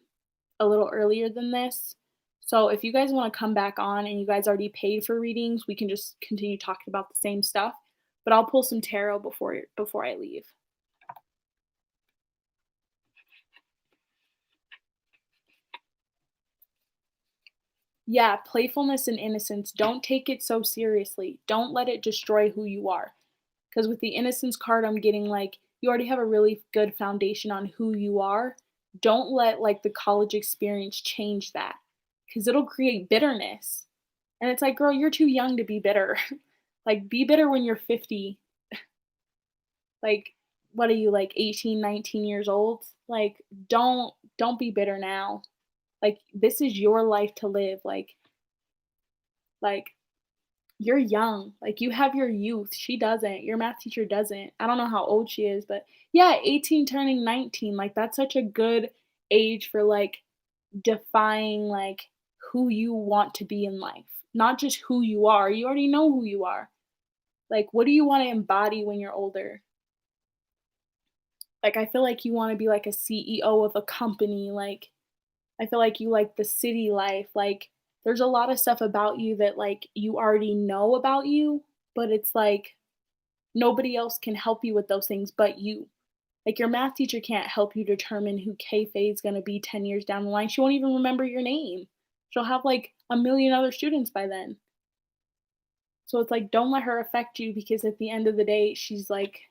a little earlier than this. So if you guys want to come back on and you guys already paid for readings, we can just continue talking about the same stuff. But I'll pull some tarot before I leave. Yeah, playfulness and innocence. Don't take it so seriously. Don't let it destroy who you are. Because with the innocence card, I'm getting like you already have a really good foundation on who you are. Don't let like the college experience change that because it'll create bitterness. And it's like, girl, you're too young to be bitter. Like, be bitter when you're 50. Like, what are you, like 18, 19 years old? Like, don't be bitter now. Like, this is your life to live. Like, you're young, like, you have your youth, she doesn't, your math teacher doesn't. I don't know how old she is, but yeah, 18 turning 19, like, that's such a good age for, like, defying, like, who you want to be in life, not just who you are, you already know who you are. Like, what do you wanna embody when you're older? Like, I feel like you wanna be, like, a CEO of a company, like, I feel like you like the city life, like, there's a lot of stuff about you that, like, you already know about you, but it's like nobody else can help you with those things but you. Like, your math teacher can't help you determine who Kayfae is gonna be 10 years down the line, she won't even remember your name. She'll have, like, a million other students by then. So it's like, don't let her affect you because at the end of the day, she's, like,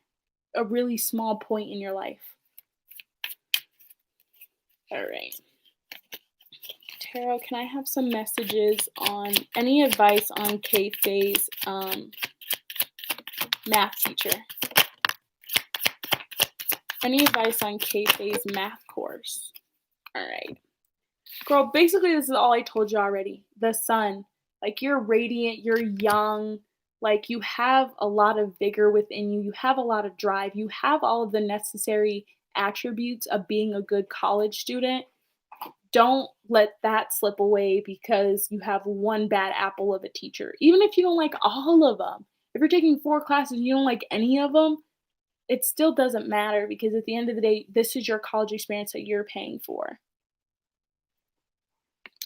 a really small point in your life. Alright. Tarot, can I have some messages on any advice on Kayfae's, math teacher? Any advice on Kayfae's math course? Alright. Girl, basically this is all I told you already. The sun. Like, you're radiant, you're young, like, you have a lot of vigor within you, you have a lot of drive, you have all of the necessary attributes of being a good college student. Don't let that slip away because you have one bad apple of a teacher. Even if you don't like all of them. If you're taking 4 classes and you don't like any of them, it still doesn't matter because at the end of the day, this is your college experience that you're paying for.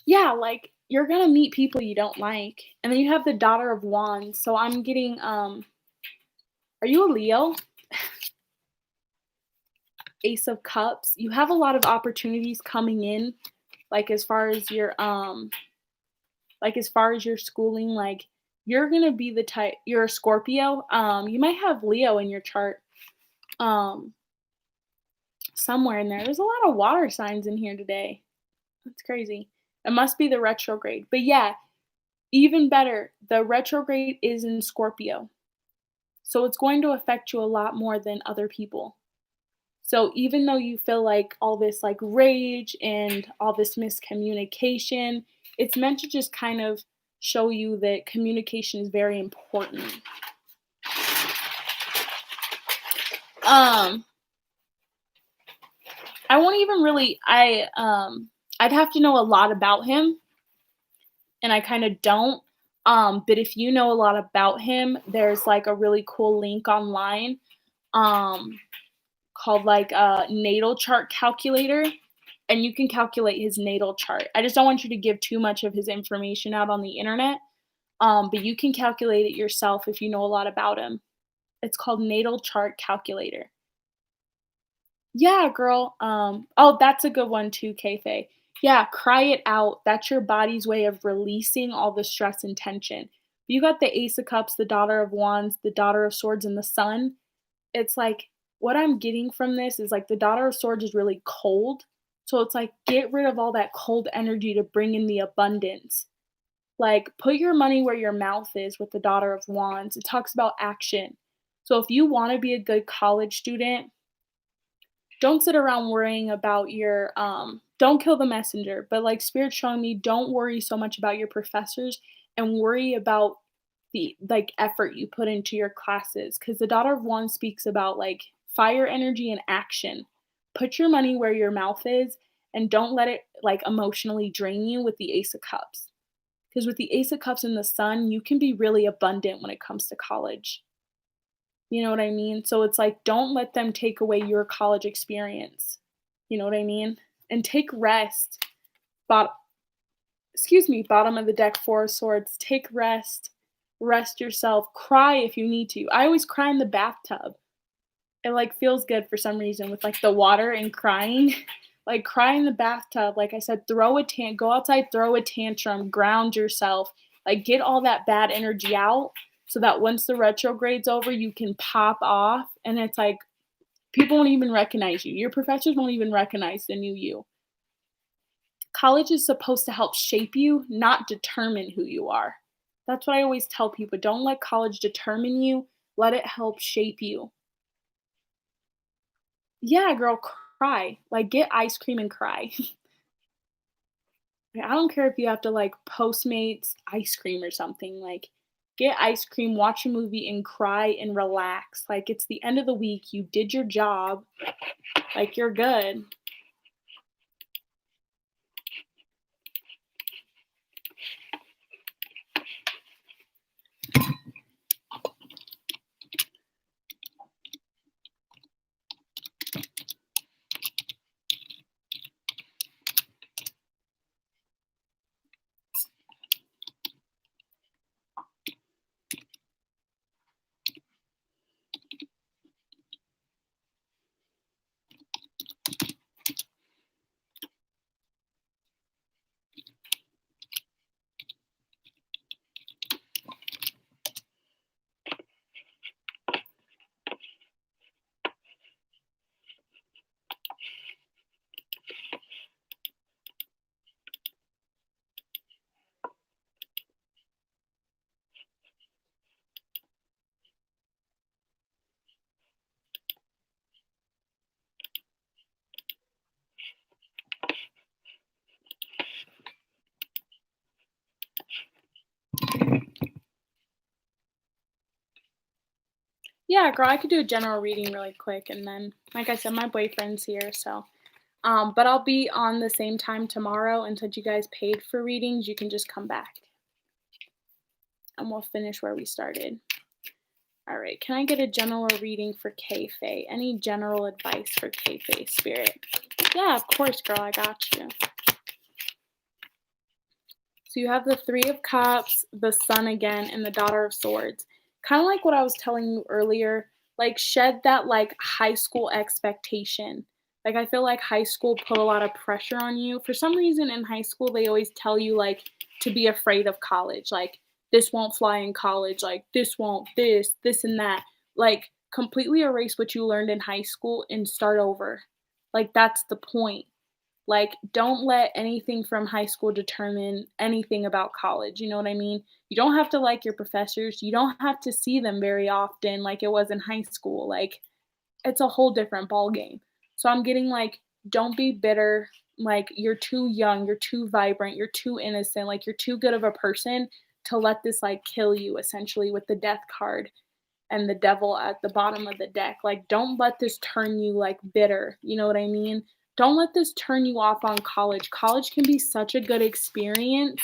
Yeah, like you're gonna meet people you don't like. And then you have the Daughter of Wands. So I'm getting are you a Leo? Ace of Cups. You have a lot of opportunities coming in, like as far as your schooling, like you're gonna be the type you're a Scorpio. You might have Leo in your chart. Um Somewhere in there. There's a lot of water signs in here today. That's crazy. It must be the retrograde. But yeah, even better, the retrograde is in Scorpio. So it's going to affect you a lot more than other people. So even though you feel like all this like rage and all this miscommunication, it's meant to just kind of show you that communication is very important. Um I won't even really I'd have to know a lot about him and I kind of don't. But if you know a lot about him, there's like a really cool link online um, called like a natal chart calculator, and you can calculate his natal chart. I just don't want you to give too much of his information out on the internet, but you can calculate it yourself if you know a lot about him. It's called Natal Chart Calculator. Yeah, girl. Oh, that's a good one too, Kayfaye. Yeah, cry it out. That's your body's way of releasing all the stress and tension. You got the Ace of Cups, the Daughter of Wands, the Daughter of Swords, and the Sun. It's like what I'm getting from this is like the Daughter of Swords is really cold. So it's like get rid of all that cold energy to bring in the abundance. Like put your money where your mouth is with the Daughter of Wands. It talks about action. So if you want to be a good college student, don't sit around worrying about your don't kill the messenger, but like spirit showing me don't worry so much about your professors and worry about the like effort you put into your classes because the Daughter of Wands speaks about like fire energy and action. Put your money where your mouth is and don't let it like emotionally drain you with the Ace of Cups, because with the Ace of Cups and the Sun you can be really abundant when it comes to college. You know what I mean? So it's like, don't let them take away your college experience. You know what I mean? And take rest. Bot- Bottom of the deck, Four of Swords. Take rest. Rest yourself. Cry if you need to. I always cry in the bathtub. It like feels good for some reason with like the water and crying. Like cry in the bathtub. Like I said, go outside, throw a tantrum, ground yourself. Like get all that bad energy out so that once the retrograde's over, you can pop off and it's like people won't even recognize you. Your professors won't even recognize the new you. College is supposed to help shape you, not determine who you are. That's what I always tell people. Don't let college determine you, let it help shape you. Yeah, girl, cry. Like, get ice cream and cry. Like, I don't care if you have to, like, Postmates ice cream or something. Like, get ice cream, watch a movie, and cry and relax. Like, it's the end of the week. You did your job. Like, you're good. Yeah, girl, I could do a general reading really quick, and then, like I said, my boyfriend's here, so. But I'll be on the same time tomorrow, and since you guys paid for readings, you can just come back, and we'll finish where we started. All right, can I get a general reading for Kayfaye? Any general advice for Kayfaye Spirit? Yeah, of course, girl, I got you. So you have the Three of Cups, the Sun again, and the Daughter of Swords. Kind of like what I was telling you earlier, like shed that like high school expectation. Like I feel like high school put a lot of pressure on you. For some reason in high school they always tell you like to be afraid of college. Like this won't fly in college, like this won't this and that. Like completely erase what you learned in high school and start over. Like that's the point. Like, don't let anything from high school determine anything about college, you know what I mean? You don't have to like your professors, you don't have to see them very often like it was in high school, like, it's a whole different ball game. So I'm getting like, don't be bitter, like, you're too young, you're too vibrant, you're too innocent, like, you're too good of a person to let this, like, kill you essentially with the death card and the devil at the bottom of the deck. Like, don't let this turn you like bitter. You know what I mean? Don't let this turn you off on college. College can be such a good experience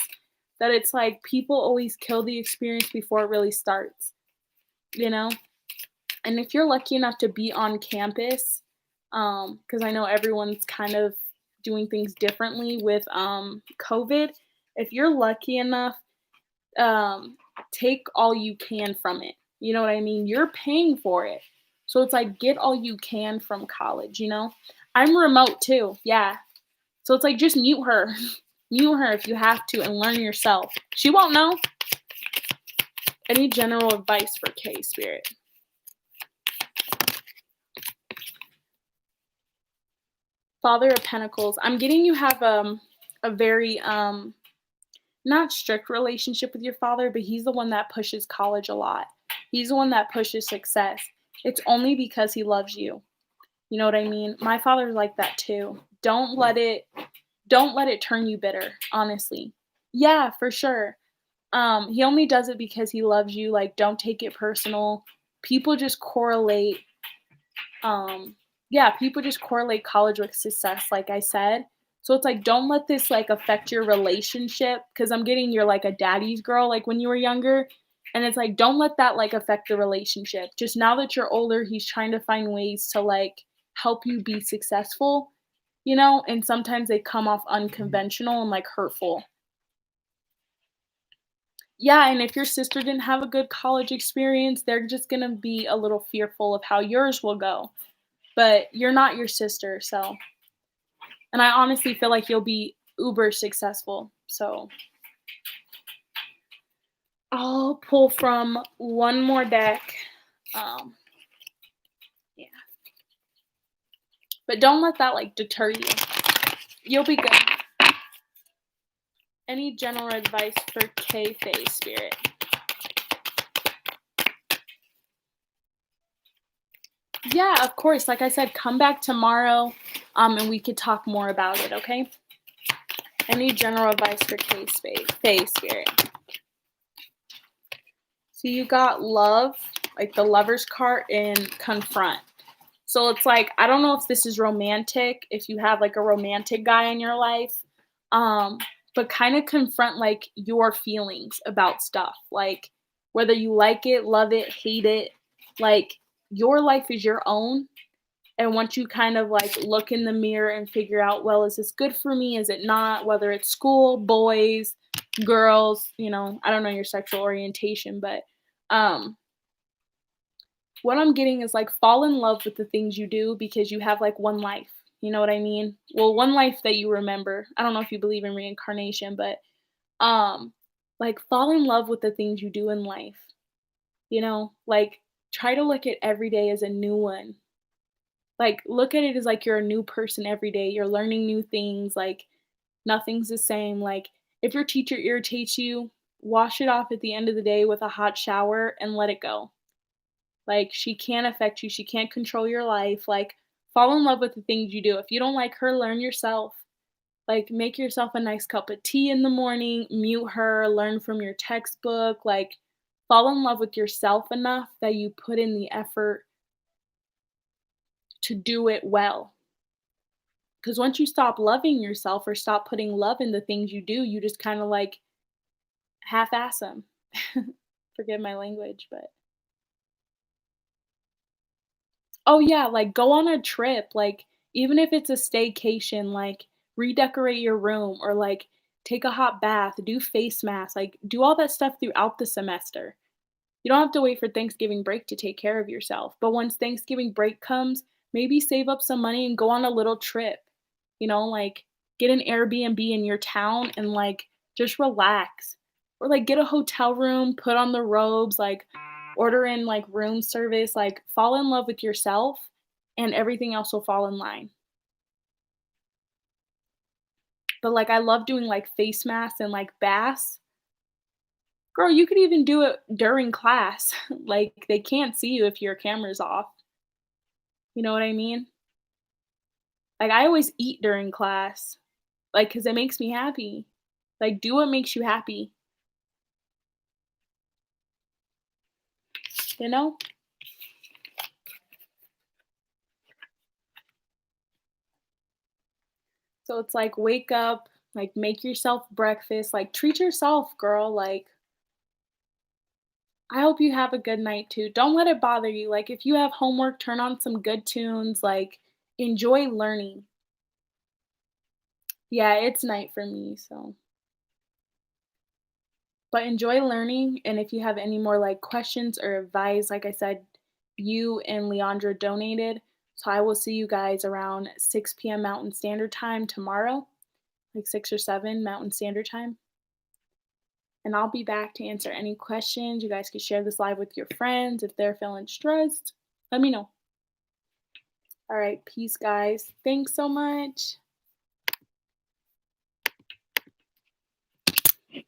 that it's like people always kill the experience before it really starts, you know? And if you're lucky enough to be on campus, because I know everyone's kind of doing things differently with COVID, if you're lucky enough take all you can from it. You know what I mean? You're paying for it. So it's like get all you can from college, you know? I'm remote too. Yeah. So it's like just mute her. Mute her if you have to and learn yourself. She won't know. Any general advice for K Spirit? Father of Pentacles. I'm getting you have a very not strict relationship with your father, but he's the one that pushes college a lot. He's the one that pushes success. It's only because he loves you. You know what I mean? My father's like that too. Don't let it turn you bitter, honestly. Yeah, for sure. He only does it because he loves you. Like don't take it personal. People just correlate um yeah, people just correlate college with success like I said. So it's like don't let this like affect your relationship cuz I'm getting you're like a daddy's girl like when you were younger and it's like don't let that like affect the relationship. Just now that you're older, he's trying to find ways to like help you be successful, you know, and sometimes they come off unconventional and like hurtful. Yeah, and if your sister didn't have a good college experience, they're just going to be a little fearful of how yours will go. But you're not your sister, so and I honestly feel like you'll be uber successful. So I'll pull from one more deck. Um, yeah, but don't let that like deter you. You'll be good. Any general advice for K Phase Spirit? Yeah, of course. Like I said, come back tomorrow, and we could talk more about it. Okay. Any general advice for K Phase Spirit? So you got love, like the Lover's card, and confront. So it's like I don't know if this is romantic, if you have like a romantic guy in your life, um, but kind of confront like your feelings about stuff, like whether you like it, love it, hate it, like your life is your own. And once you kind of like look in the mirror and figure out, well, is this good for me? Is it not? Whether it's school, boys, girls, you know, I don't know your sexual orientation, but um what I'm getting is like fall in love with the things you do because you have like one life. You know what I mean? Well, one life that you remember. I don't know if you believe in reincarnation, but um like fall in love with the things you do in life. You know, like try to look at every day as a new one. Like look at it as like you're a new person every day. You're learning new things, like nothing's the same. Like if your teacher irritates you, wash it off at the end of the day with a hot shower and let it go. Like, she can't affect you, she can't control your life, like, fall in love with the things you do. If you don't like her, learn yourself. Like, make yourself a nice cup of tea in the morning, mute her, learn from your textbook, like, fall in love with yourself enough that you put in the effort to do it well. Because once you stop loving yourself or stop putting love in the things you do, you just kinda, like, half-ass 'em. Forgive my language, but oh, yeah, like, go on a trip, like, even if it's a staycation, like, redecorate your room or, like, take a hot bath, do face masks, like, do all that stuff throughout the semester. You don't have to wait for Thanksgiving break to take care of yourself, but once Thanksgiving break comes, maybe save up some money and go on a little trip. Like, get an Airbnb in your town and, like, just relax. Or, like, get a hotel room, put on the robes, like, order in, like, room service, like, fall in love with yourself, and everything else will fall in line. But, like, I love doing, like, face masks and, like, baths. Girl, you could even do it during class. Like, they can't see you if your camera's off. You know what I mean? Like, I always eat during class, like, cause it makes me happy. Like, do what makes you happy, you know? So it's like, wake up, like, make yourself breakfast, like, treat yourself, girl, like, I hope you have a good night too. Don't let it bother you, like, if you have homework, turn on some good tunes, like, enjoy learning. Yeah, it's night for me, so but enjoy learning, and if you have any more, like, questions or advice, like I said, you and Leandra donated, so I will see you guys around 6 p.m. Mountain Standard Time tomorrow, like 6 or 7 Mountain Standard Time, and I'll be back to answer any questions. You guys can share this live with your friends if they're feeling stressed. Let me know. Alright, peace, guys. Thanks so much.